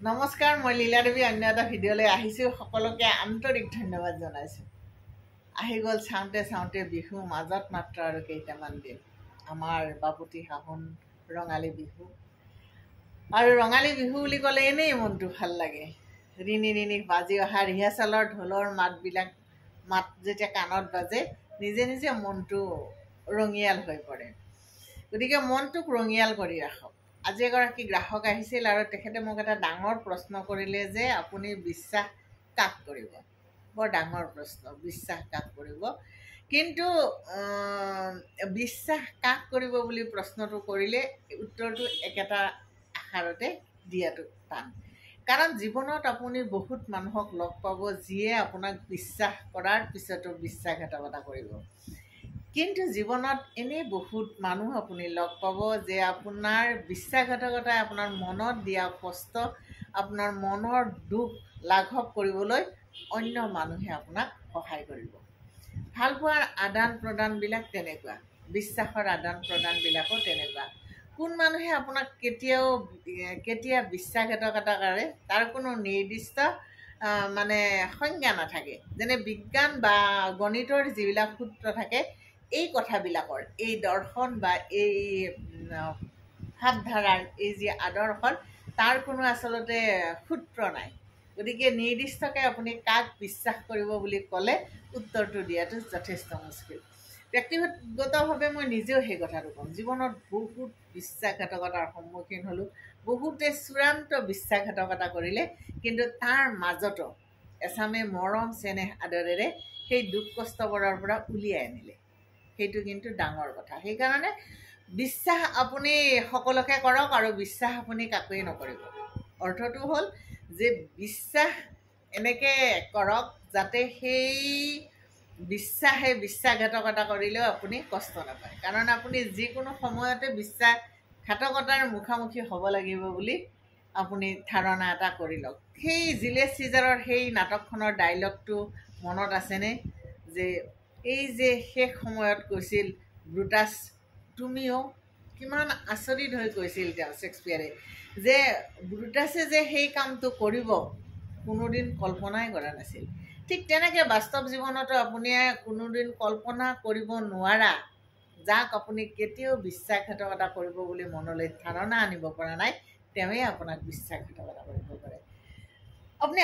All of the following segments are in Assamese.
নমস্কাৰ, মই লীলা দেৱী অন্য এটা ভিডিঅ'লৈ আহিছোঁ। সকলোকে আন্তৰিক ধন্যবাদ জনাইছোঁ। আহি গ'ল চাওঁতে চাওঁতে বিহু, মাজত মাত্ৰ আৰু কেইটামান দিন আমাৰ বাপুতি সাহোন ৰঙালী বিহু। আৰু ৰঙালী বিহু বুলি ক'লে এনেই মনটো ভাল লাগে। ৰিণি ৰিণি বাজি অহা ৰিহাৰ্চেলৰ ঢোলৰ মাত যেতিয়া কাণত বাজে, নিজে নিজে মনটো ৰঙিয়াল হৈ পৰে। গতিকে মনটোক ৰঙিয়াল কৰি ৰাখক। আজি এগৰাকী গ্ৰাহক আহিছিল আৰু তেখেতে মোক এটা ডাঙৰ প্ৰশ্ন কৰিলে যে আপুনি বিশ্বাস কাক কৰিব। বৰ ডাঙৰ প্ৰশ্ন, বিশ্বাস কাক কৰিব। কিন্তু বিশ্বাস কাক কৰিব বুলি প্ৰশ্নটো কৰিলে উত্তৰটো একেটা আষাৰতে দিয়াটো টান। কাৰণ জীৱনত আপুনি বহুত মানুহক লগ পাব যিয়ে আপোনাক বিশ্বাস কৰাৰ পিছতো বিশ্বাসঘাতকতা কৰিব। কিন্তু জীৱনত এনে বহুত মানুহ আপুনি লগ পাব যে আপোনাৰ বিশ্বাসঘাতকতাই আপোনাৰ মনত দিয়া কষ্ট, আপোনাৰ মনৰ দুখ লাঘৱ কৰিবলৈ অন্য মানুহে আপোনাক সহায় কৰিব। ভালপোৱাৰ আদান প্ৰদানবিলাক তেনেকুৱা, বিশ্বাসৰ আদান প্ৰদানবিলাকো তেনেকুৱা। কোন মানুহে আপোনাক কেতিয়া বিশ্বাসঘাতকতা কৰে তাৰ কোনো নিৰ্দিষ্ট সংজ্ঞা নাথাকে। যেনে বিজ্ঞান বা গণিতৰ যিবিলাক সূত্ৰ থাকে, এই কথাবিলাকৰ, এই দৰ্শন বা এই ভাৱধাৰাৰ এই যি আদৰ্শন, তাৰ কোনো আচলতে সূত্ৰ নাই। গতিকে নিৰ্দিষ্টকৈ আপুনি কাক বিশ্বাস কৰিব বুলি ক'লে উত্তৰটো দিয়াটো যথেষ্ট মুস্কিল। ব্যক্তিগতভাৱে মই নিজেও সেই কথাটো ক'ম। জীৱনত বহুত বিশ্বাসঘাতকতাৰ সন্মুখীন হ'লোঁ। বহুতে চূড়ান্ত বিশ্বাসঘাতকতা কৰিলে, কিন্তু তাৰ মাজতো এচামে মৰম চেনেহ আদৰেৰে সেই দুখ কষ্টবোৰৰ পৰা উলিয়াই আনিলে। সেইটো কিন্তু ডাঙৰ কথা। সেইকাৰণে বিশ্বাস আপুনি সকলোকে কৰক আৰু বিশ্বাস আপুনি কাকোৱেই নকৰিব। অৰ্থটো হ'ল যে বিশ্বাস এনেকৈ কৰক যাতে সেই বিশ্বাসঘাতকতা কৰিলেও আপুনি কষ্ট নাপায়। কাৰণ আপুনি যিকোনো সময়তে বিশ্বাসঘাতকতাৰ মুখামুখি হ'ব লাগিব বুলি আপুনি ধাৰণা এটা কৰি লওক। সেই জিলিয়াছ চিজাৰৰ সেই নাটকখনৰ ডাইলগটো মনত আছেনে? যে এই যে শেষ সময়ত কৈছিল ব্ৰুটাছ, তুমিও, কিমান আচৰিত হৈ কৈছিল তেওঁ শ্বেক্সপিয়াৰে, যে ব্ৰুটাছে যে সেই কামটো কৰিব কোনোদিন কল্পনাই কৰা নাছিল। ঠিক তেনেকৈ বাস্তৱ জীৱনতো আপুনি কোনোদিন কল্পনা কৰিব নোৱাৰা, যাক আপুনি কেতিয়াও বিশ্বাসঘাতকতা কৰিব বুলি মনলৈ ধাৰণা আনিব পৰা নাই, তেওঁৱেই আপোনাক বিশ্বাসঘাতকতা কৰিব পাৰে। আপুনি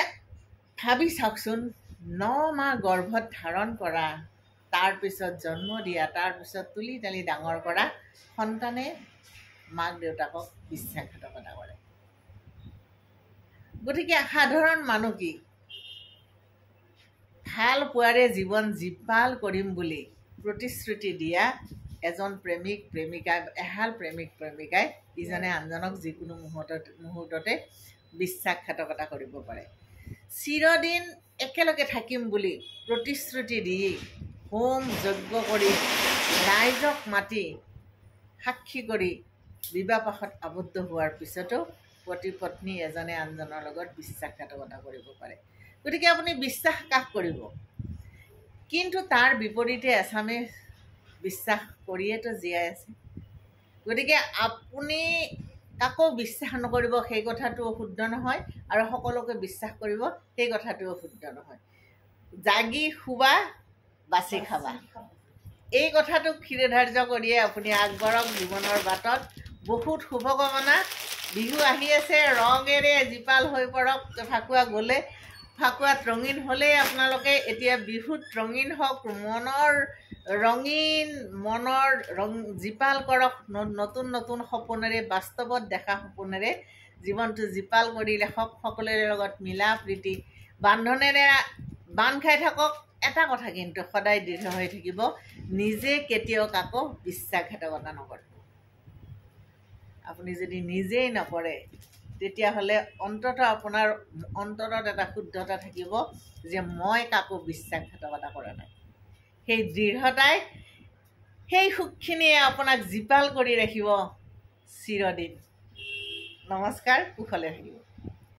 ভাবি চাওকচোন, 9 মাহ গৰ্ভত ধাৰণ কৰা, তাৰপিছত জন্ম দিয়া, তাৰপিছত তুলি তালি ডাঙৰ কৰা সন্তানে মাক দেউতাকক বিশ্বাসঘাতকতা কৰে। গতিকে সাধাৰণ মানুহ কি, ভাল পোৱাৰে জীৱন জীপাল কৰিম বুলি প্ৰতিশ্ৰুতি দিয়া এজন প্ৰেমিক প্ৰেমিকা, এহাল প্ৰেমিক প্ৰেমিকাই ইজনে আনজনক যিকোনো মুহূৰ্ততে বিশ্বাসঘাতকতা কৰিব পাৰে। চিৰদিন একেলগে থাকিম বুলি প্ৰতিশ্ৰুতি দি হোম যজ্ঞ কৰি ৰাইজক মাতি সাক্ষী কৰি বিবাহপাশত আবদ্ধ হোৱাৰ পিছতো পতি পত্নী এজনে আনজনৰ লগত বিশ্বাসঘাতকতা কৰিব পাৰে। গতিকে আপুনি বিশ্বাস কাক কৰিব? কিন্তু তাৰ বিপৰীতে এচামে বিশ্বাস কৰিয়েতো জীয়াই আছে। গতিকে আপুনি কাকো বিশ্বাস নকৰিব সেই কথাটোও শুদ্ধ নহয়, আৰু সকলোকে বিশ্বাস কৰিব সেই কথাটোও শুদ্ধ নহয়। জাগি শুবা, বাচি খাবা, এই কথাটোক শিৰোধাৰ্য কৰিয়ে আপুনি আগবাঢ়ক জীৱনৰ বাটত। বহুত শুভকামনা। বিহু আহি আছে, ৰঙেৰে জীপাল হৈ পৰক। ফাকুৱা গ'লে, ফাকুৱাত ৰঙীন হ'লেই আপোনালোকে এতিয়া বিহুত ৰঙীন হওক, জীপাল কৰক। নতুন নতুন সপোনেৰে, বাস্তৱত দেখা সপোনেৰে জীৱনটো জীপাল কৰি ৰাখক। সকলোৰে লগত মিলা প্ৰীতি বান্ধনেৰে বান্ধ খাই থাকক। এটা কথা কিন্তু সদায় দৃঢ় হৈ থাকিব, নিজে কেতিয়াও কাকো বিশ্বাসঘাতকতা নকৰে। আপুনি যদি নিজেই নকৰে, তেতিয়াহ'লে অন্ততঃ আপোনাৰ অন্তৰত এটা শুদ্ধতা থাকিব যে মই কাকো বিশ্বাসঘাতকতা কৰা নাই। সেই দৃঢ়তাই, সেই সুখখিনিয়ে আপোনাক জীপাল কৰি ৰাখিব চিৰদিন। নমস্কাৰ, কুশলে থাকিব।